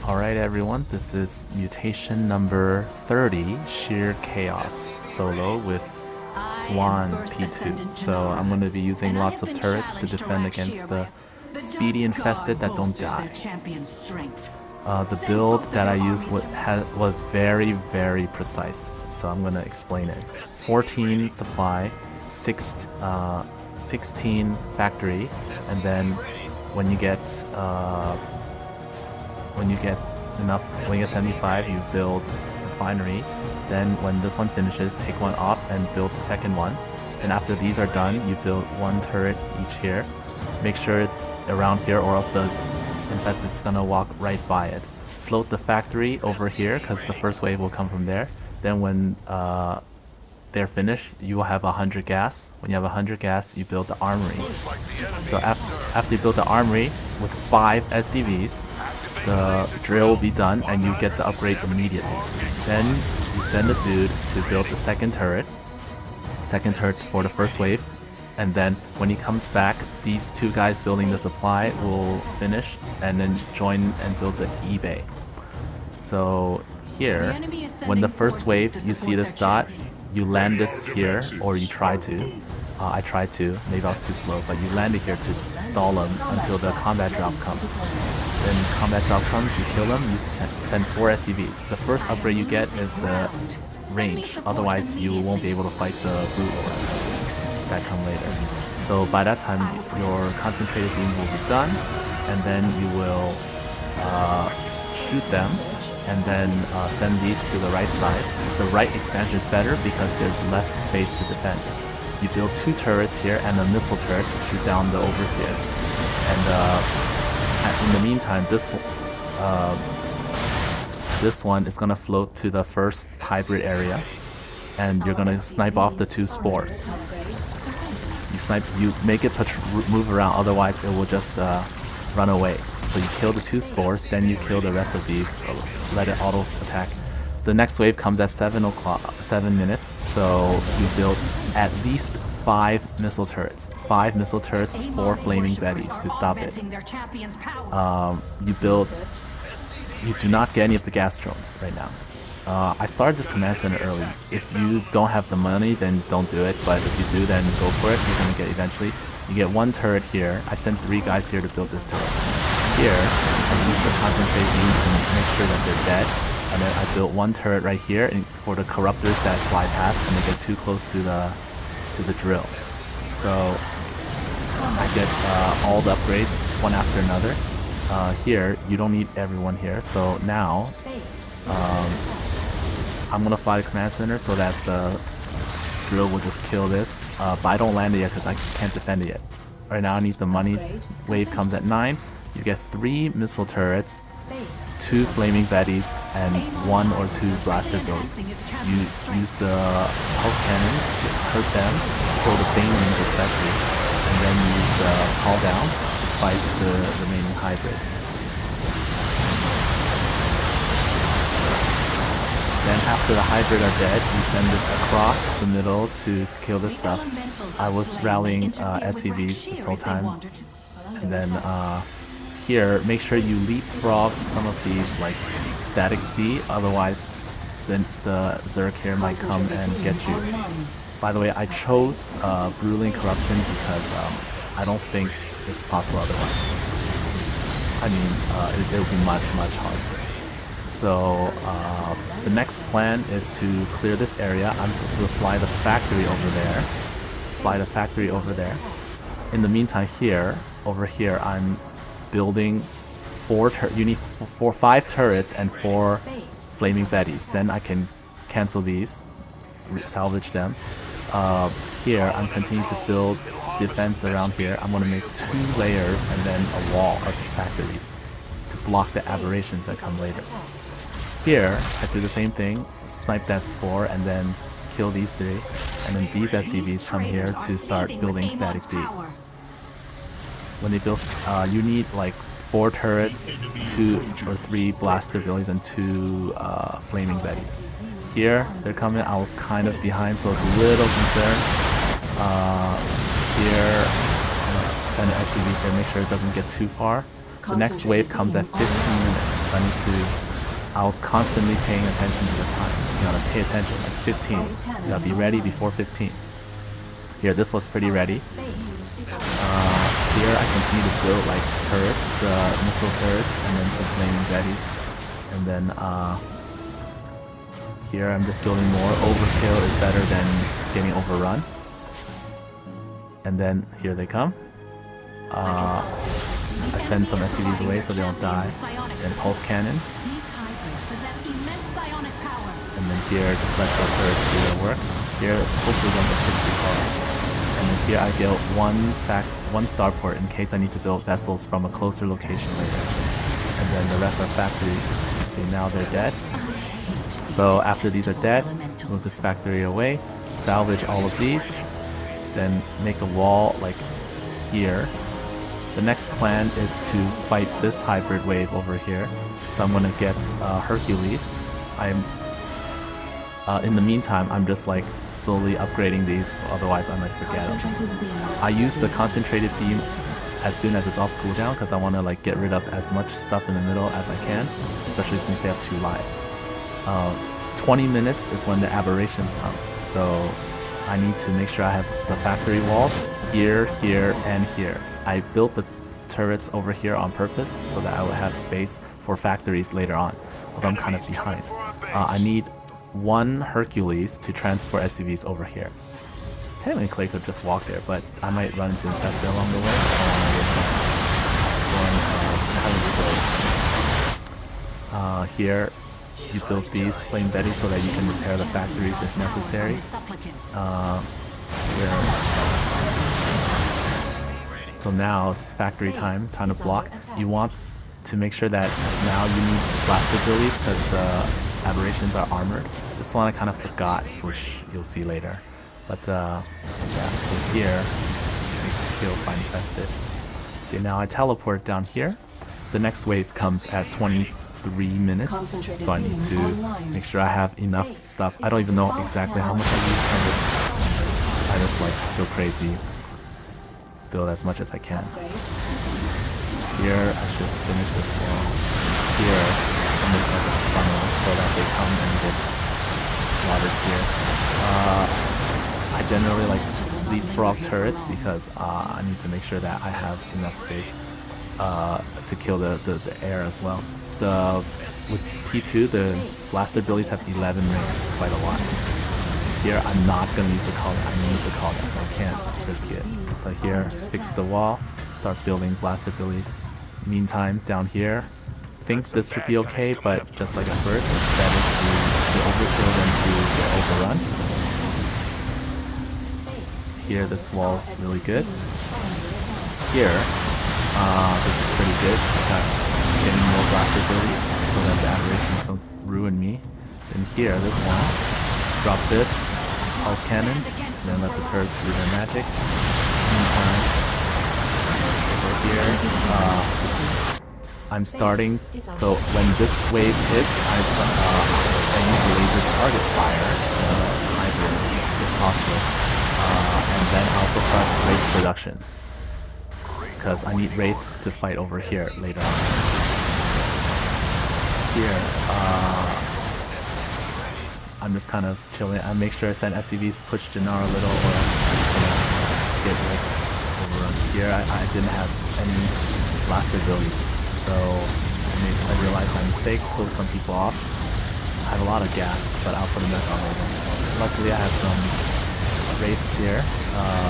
Alright everyone, this is mutation number 30, Shir Chaos solo with Swann P2. So I'm going to be using lots of turrets to defend against the speedy infested that don't die. The build that I used was very precise, so I'm going to explain it. 14 supply, 16 factory, and then when you get enough, when you get 75, you build refinery. Then when this one finishes, take one off and build the second one. And after these are done, you build one turret each here. Make sure it's around here or else the infested's gonna walk right by it. Float the factory over here because the first wave will come from there. Then when they're finished, you will have 100 gas. When you have 100 gas, you build the armory. So after you build the armory with 5 SCVs, the drill will be done and you get the upgrade immediately. Then you send a dude to build the second turret for the first wave, and then when he comes back, these two guys building the supply will finish and then join and build the eBay. So here, when the first wave, you see this dot, you land this here, or you try to. I tried to, maybe I was too slow, but you land it here to stall them until the combat drop comes. Then combat drop comes, you kill them, you send 4 SCVs. The first upgrade you get is the range, otherwise you won't be able to fight the brute wars that come later. So by that time, your concentrated beam will be done, and then you will shoot them, and then send these to the right side. The right expansion is better because there's less space to defend. You build 2 turrets here and a missile turret to shoot down the overseer. And in the meantime, this one is gonna float to the first hybrid area, and you're gonna snipe off the 2 spores. You make it move around, otherwise it will just run away. So you kill the 2 spores, then you kill the rest of these, let it auto attack. The next wave comes at 7 minutes, so you build at least 5 missile turrets. 5 missile turrets, 4 flaming betties to stop it. You do not get any of the gas drones right now. I started this command center early. If you don't have the money, then don't do it, but if you do, then go for it. You're gonna get eventually. You get 1 turret here. I sent 3 guys here to build this turret. Here, I use the concentrate beam to make sure that they're dead. And then I built 1 turret right here and for the corruptors that fly past and they get too close to the drill. So I get all the upgrades one after another. Here, you don't need everyone here. So now I'm gonna fly the command center so that the drill will just kill this. But I don't land it yet because I can't defend it yet. Right now I need the money. Wave comes at 9. You get 3 missile turrets, 2 flaming betties, and 1 or 2 blaster builds. You use the pulse cannon to hurt them, kill the banelings especially, and then use the call down to fight the remaining hybrid. Then after the hybrid are dead, you send this across the middle to kill this stuff. I was rallying SCVs this whole time, and then here, make sure you leapfrog some of these like static D, otherwise then the Zerg here might come and get you. By the way, I chose Brutal Corruption because I don't think it's possible otherwise. I mean, it will be much harder. So the next plan is to clear this area. I'm going to fly the factory over there. In the meantime over here, I'm building 5 turrets and 4 flaming betties. Then I can cancel these, salvage them. Here I'm continuing to build defense around here. I'm going to make 2 layers and then a wall of factories to block the aberrations that come later. Here I do the same thing, snipe that spore and then kill these 3, and then these SCVs come here to start building static D. When they build, you need like 4 turrets, 2 or 3 blaster billies, and 2 flaming betties. Here, they're coming. I was kind of behind, so I was a little concerned. Here, send an SCV here, make sure it doesn't get too far. The next wave comes at 15 minutes. So I was constantly paying attention to the time. You gotta pay attention, like 15. You gotta be ready before 15. Here, this was pretty ready. Here I continue to build like turrets, the missile turrets, and then some flaming jetties. And then here I'm just building more. Overkill is better than getting overrun. And then here they come. I send some SCVs away so they don't die. Then pulse cannon. And then here, just let the turrets do their work. Here, hopefully don't get too far. And then here I build one starport in case I need to build vessels from a closer location later. And then the rest are factories. See, now they're dead. So after these are dead, move this factory away, salvage all of these, then make a wall like here. The next plan is to fight this hybrid wave over here. So I'm gonna get Hercules. In the meantime, I'm just like slowly upgrading these, otherwise I might forget them. I use the concentrated beam as soon as it's off cooldown because I want to like get rid of as much stuff in the middle as I can, especially since they have 2 lives. 20 minutes is when the aberrations come, so I need to make sure I have the factory walls here, here, and here. I built the turrets over here on purpose so that I would have space for factories later on, although I'm kind of behind. I need 1 Hercules to transport SCVs over here. Technically I could just walk there, but I might run into Infested along the way, so I don't want to risk it. This one is kind of close. Here, you build these flame betties so that you can repair the factories if necessary. So now it's factory time to block. You want to make sure that now you need blast abilities because the aberrations are armored. This one I kind of forgot, which you'll see later. But yeah, so here, kill by Infested. See, now I teleport down here. The next wave comes at 23 minutes, so I need to make sure I have enough stuff. I don't even know exactly how much I use. I just like go crazy, build as much as I can. Here, I should finish this wall. Here, I'll make like a funnel so that they come and get slaughtered here. I generally like leapfrog turrets because I need to make sure that I have enough space to kill the air as well. With P2, the blaster abilities have 11 rings, quite a lot. Here, I'm not going to use the call. I need the call, so I can't risk it. So here, fix the wall, start building blaster abilities. Meantime, down here, think this should be okay, but just like at first, it's better to overkill than to get overrun. Here, this wall's really good. Here, this is pretty good. So getting more blaster abilities so that the aberrations don't ruin me. Then here, this one, drop this pulse cannon, and then let the turrets do their magic. Meantime, over here, I'm starting. So when this wave hits, I use laser target fire, hybrid, if possible. And then I also start wraith production because I need wraiths to fight over here later on. Here, I'm just kind of chilling. I make sure I send SCVs push Jannar a little, or else I'm gonna get like overrun. Here, I didn't have any blast abilities, so I realized my mistake, pulled some people off. I have a lot of gas, but I'll put them back on later. Luckily, I have some wraiths here.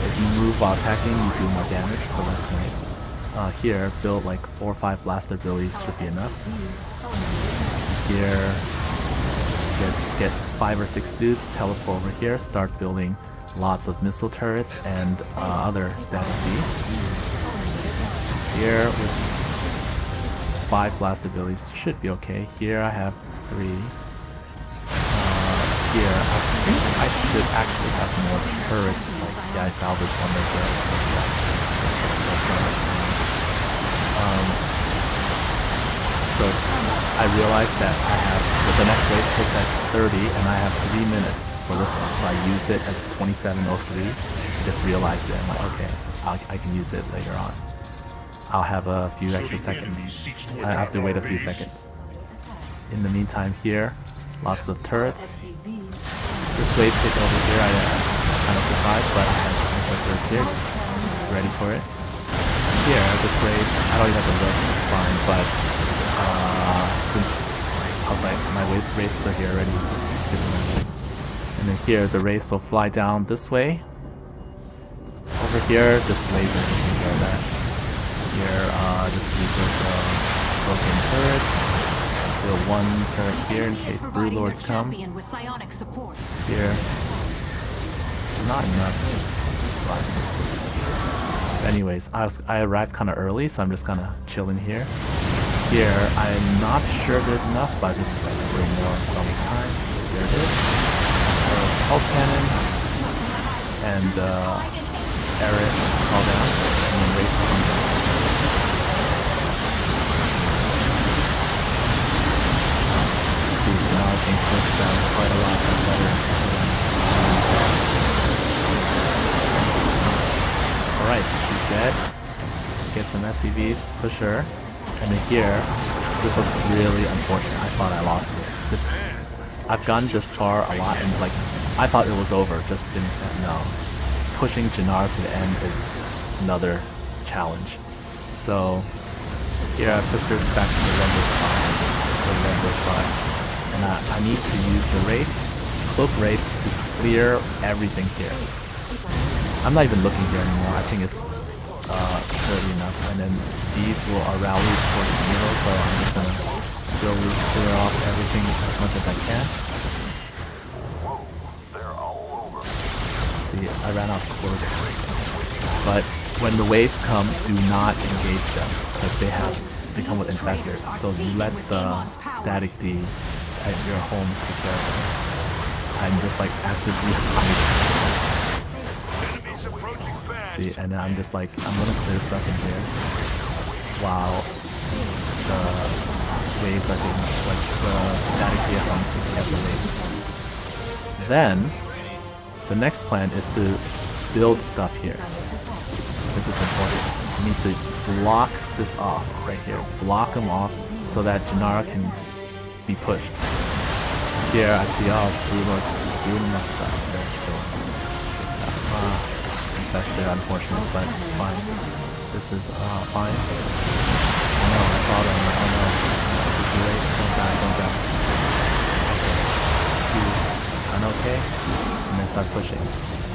If you move while attacking, you do more damage, so that's nice. Here, build like 4 or 5 blaster abilities should be enough. Here, get 5 or 6 dudes, teleport over here, start building lots of missile turrets and other static B. Here, with 5 blast abilities, should be okay. Here, I have 3. Here, I think I should actually have more turrets. Like, yeah, I salvaged one right there. So I realized that the next wave hits at 30, and I have 3 minutes for this one. So I use it at 27:03. I just realized it. I'm like, okay, I can use it later on. I'll have a few extra seconds. I have to wait a few seconds. in the meantime here, lots of turrets. This wave hit over here, I was kind of surprised, but I had some turrets here, ready for it. Here, this wave, I don't even have to look, it's fine, but since I was like, my wraiths are here already, this isn't anything. And then here, the wraiths will fly down this way. Over here, this laser can take care of that. Here, just rebuild the broken turrets. Build one turret here in case brood lords come. Here, not enough. Anyways, I arrived kind of early, so I'm just kind of chilling here. Here, I'm not sure there's enough, but just like bring more. It's almost time. There it is. So, pulse cannon and Eris fall down, and then Wraith comes down. See, now I can push down quite a lot, so it's better. Alright, she's dead. Get some SCVs, push her. And then here, this looks really unfortunate. I thought I lost it. I've gone this far a lot, and like, I thought it was over, just finish that. No. Pushing Janara to the end is another challenge. So, here I pushed her back to the regular spot. And I need to use the wraiths, cloak wraiths, to clear everything here. I'm not even looking here anymore. I think it's sturdy enough, and then these will rally towards the middle, so I'm just gonna slowly clear off everything as much as I can. See, I ran out of quarter. But when the waves come, do not engage them, because they come with infestors. So you let the static D at your home take care of them. I'm just like actively hiding. See, and then I'm just like, I'm gonna clear stuff in here while the waves are taking, like the static diaphragms taking up the waves. Then, the next plan is to build stuff here. This is important. You need to block this off right here. Block them off so that Janara can be pushed. Here I see all Blue Lords screwing my stuff there. That's there, unfortunate, but it's fine. This is fine. Oh no, I saw them. Oh no. Is it too late? Don't die, don't die. Okay. I'm okay. And then start pushing.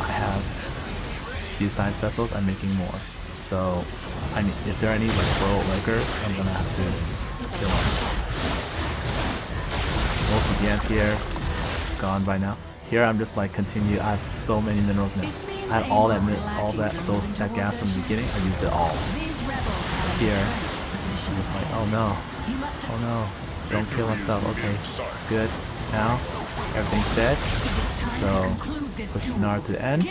I have a few science vessels, I'm making more. So if there are any like world lakers, I'm gonna have to kill them. Most of the anti-air gone by now. Here I'm just like continue. I have so many minerals now. I had all that gas from the beginning. I used it all. Here, I'm just like, oh no, don't kill my stuff. Okay, good. Now everything's dead. So push Nar to the end.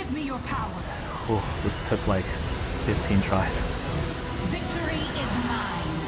Ooh, this took like 15 tries. Victory is mine.